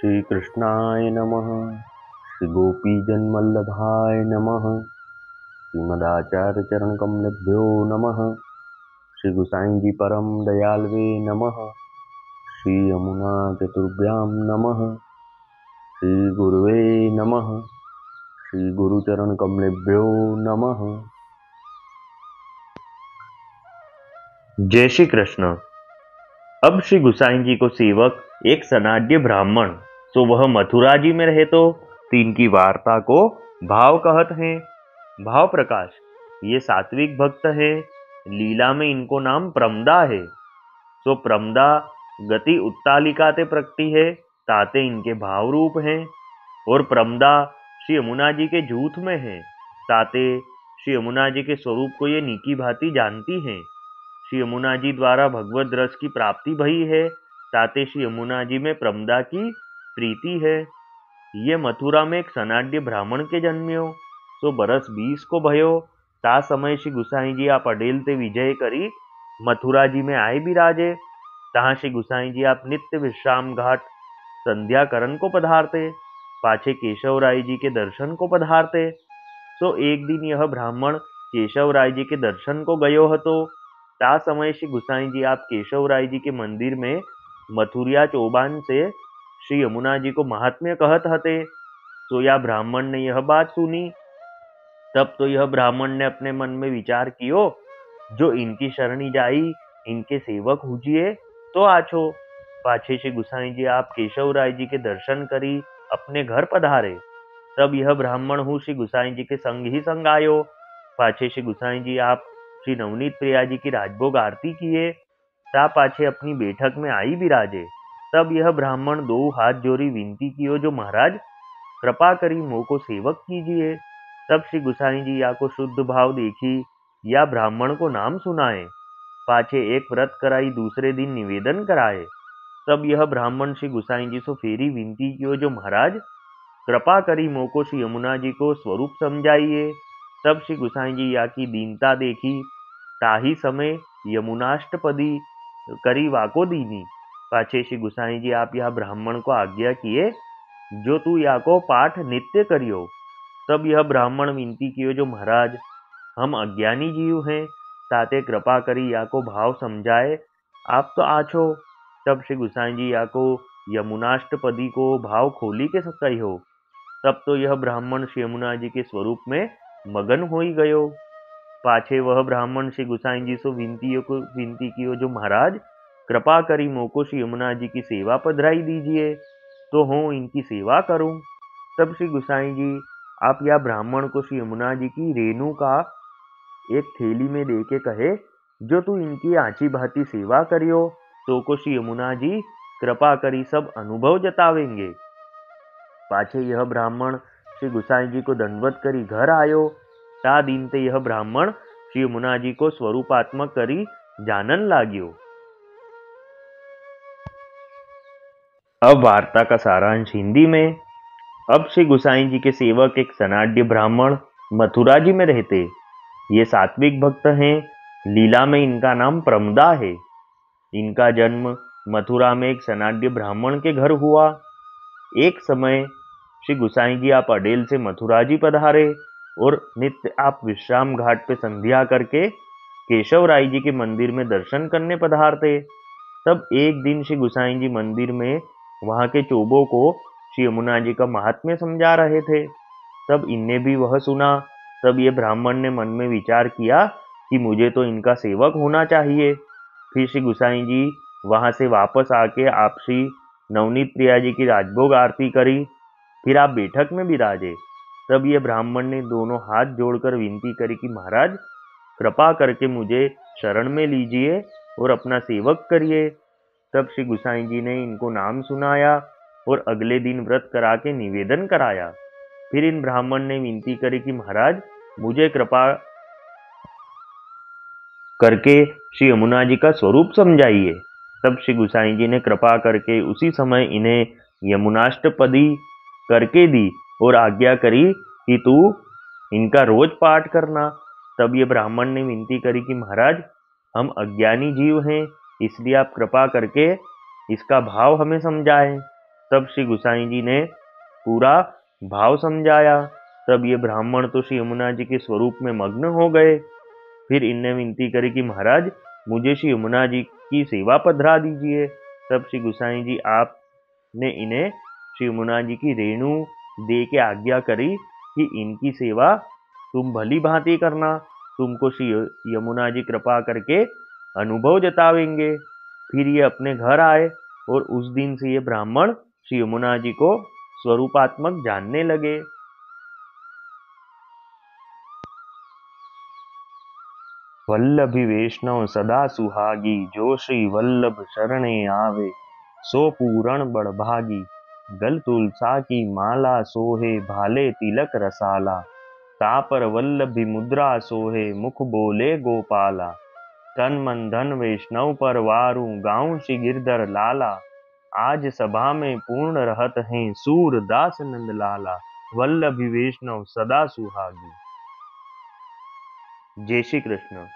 श्री कृष्णाय नमः। श्री गोपीजनवल्लभाय नमः। श्रीमदाचार्य चरण कमलेभ्यो नमः। श्री गुसाई जी परम दयालवे नमः। श्री यमुना चतुर्भ्यां नमः। श्री गुरुवे नमः। श्री गुरुचरण कमलेभ्यो नमः। जय श्री कृष्ण। अब श्री गुसाई जी को सेवक एक सनाड्य ब्राह्मण, सो वह मथुरा जी में रहे तो तीन की वार्ता को भाव कहत हैं। भाव प्रकाश, ये सात्विक भक्त है। लीला में इनको नाम प्रमदा है। सो प्रमदा गति उत्तालिकाते प्रकटी है, ताते इनके भाव रूप हैं। और प्रमदा श्री यमुना जी के जूथ में है, ताते श्री यमुना जी के स्वरूप को ये नीकी भांति जानती हैं। श्री यमुना जी द्वारा भगवत रस की प्राप्ति भई है, ताते श्री यमुना जी में प्रमदा की प्रीति है। ये मथुरा में एक सनाड्य ब्राह्मण के जन्म्यो, सो बरस 20 को भयो। ता समय श्री गुसाई जी आप अडेल ते विजय करी मथुरा जी में आए बिराजे। तहाँ श्री गुसाई जी आप नित्य विश्राम घाट संध्या करण को पधारते, पाछे केशव राय जी के दर्शन को पधारते। सो एक दिन यह ब्राह्मण केशव राय जी के दर्शन को गयो हतो। ता समय श्री गुसाई जी आप केशव राय जी के मंदिर में मथुरिया चौबान से श्री यमुना जी को महात्म्य कहत हते। तो यह ब्राह्मण ने यह बात सुनी। तब तो यह ब्राह्मण ने अपने मन में विचार कियो, जो इनकी शरणी जाई इनके सेवक हुजिए तो आछो। पाछे श्री गुसाई जी आप केशव राय जी के दर्शन करी अपने घर पधारे। तब यह ब्राह्मण हूँ श्री गुसाई जी के संग ही संग आयो। पाछे श्री गुसाई जी आप श्री नवनीत प्रिया जी की राजभोग आरती किए, ता पाछे अपनी बैठक में आई बिराजे। तब यह ब्राह्मण दो हाथ जोड़ी विनती कियो, जो महाराज कृपा करी मोह को सेवक कीजिए। तब श्री गुसाई जी या को शुद्ध भाव देखी, या ब्राह्मण को नाम सुनाए। पाछे एक व्रत कराई, दूसरे दिन निवेदन कराए। तब यह ब्राह्मण श्री गुसाई जी से फेरी विनती कियो, जो महाराज कृपा करी मोह को श्री यमुना जी को स्वरूप समझाइए। तब श्री गुसाई जी या की दीनता देखी, ताही समय यमुनाष्टपदी करी वाको दीनी। पाछे श्री गुसाई जी आप यह ब्राह्मण को आज्ञा किए, जो तू या को पाठ नित्य करियो। तब यह ब्राह्मण विनती कियो, जो महाराज हम अज्ञानी जीव हैं, ताते कृपा करी या को भाव समझाए, आप तो आछो। तब श्री गुसाई जी या को यमुनाष्टपदी को भाव खोली के कहियो। तब तो यह ब्राह्मण श्री यमुना जी के स्वरूप में मगन हो ही गयो। पाछे वह ब्राह्मण श्री गुसाई जी से विनती कियो, जो महाराज कृपा करी मोह को श्री यमुना जी की सेवा पधराई दीजिए, तो हो इनकी सेवा करूं। तब श्री गुसाई जी आप या ब्राह्मण को श्री यमुना जी की रेणु का एक थैली में दे के कहे, जो तू इनकी आची भांति सेवा करियो, तो को श्री यमुना जी कृपा करी सब अनुभव जतावेंगे। पाछे यह ब्राह्मण श्री गुसाई जी को दंडवत करी घर आयो। ता दिन ते यह ब्राह्मण श्री यमुना जी को स्वरूपात्मक करी जानन लाग्यो। अब वार्ता का सारांश हिंदी में। अब श्री गुसाई जी के सेवक एक सनाड्य ब्राह्मण मथुरा जी में रहते। ये सात्विक भक्त हैं। लीला में इनका नाम प्रमदा है। इनका जन्म मथुरा में एक सनाड्य ब्राह्मण के घर हुआ। एक समय श्री गुसाई जी आप अडेल से मथुरा जी पधारे, और नित्य आप विश्राम घाट पे संध्या करके केशव राय जी के मंदिर में दर्शन करने पधारते। तब एक दिन श्री गुसाई जी मंदिर में वहां के चोबों को श्री यमुना जी का महात्म्य समझा रहे थे। तब इनने भी वह सुना। तब ये ब्राह्मण ने मन में विचार किया कि मुझे तो इनका सेवक होना चाहिए। फिर श्री गुसाई जी वहां से वापस आके आप श्री नवनीत प्रिया जी की राजभोग आरती करी। फिर आप बैठक में बिराजे। तब ये ब्राह्मण ने दोनों हाथ जोड़कर विनती करी कि महाराज कृपा करके मुझे शरण में लीजिए और अपना सेवक करिए। तब श्री गुसाई जी ने इनको नाम सुनाया और अगले दिन व्रत करा के निवेदन कराया। फिर इन ब्राह्मण ने विनती करी कि महाराज मुझे कृपा करके श्री यमुना जी का स्वरूप समझाइए। तब श्री गुसाई जी ने कृपा करके उसी समय इन्हें यमुनाष्टपदी करके दी और आज्ञा करी कि तू इनका रोज पाठ करना। तब ये ब्राह्मण ने विनती करी कि महाराज हम अज्ञानी जीव हैं, इसलिए आप कृपा करके इसका भाव हमें समझाएं। तब श्री गुसाई जी ने पूरा भाव समझाया। तब ये ब्राह्मण तो श्री यमुना जी के स्वरूप में मग्न हो गए। फिर इनने विनती करी कि महाराज मुझे श्री यमुना जी की सेवा पधरा दीजिए। तब श्री गुसाई जी आपने इन्हें श्री यमुना जी की रेणु दे के आज्ञा करी कि इनकी सेवा तुम भली भांति करना, तुमको श्री यमुना जी कृपा करके अनुभव जतावेंगे। फिर ये अपने घर आए और उस दिन से ये ब्राह्मण श्री यमुना जी को स्वरूपात्मक जानने लगे। वल्लभी वैष्णव सदा सुहागी, जो श्री वल्लभ शरणे आवे, सो पूरण बड़भागी। गल तुलसा की माला सोहे, भाले तिलक रसाला। तापर वल्लभी मुद्रा सोहे, मुख बोले गोपाला। तन मन धन वैष्णव पर वारू, गाऊं श्री गिरधर लाला। आज सभा में पूर्ण रहत हैं, सूरदास नंद लाला। वल्लभी वैष्णव सदा सुहागी। जय श्री कृष्ण।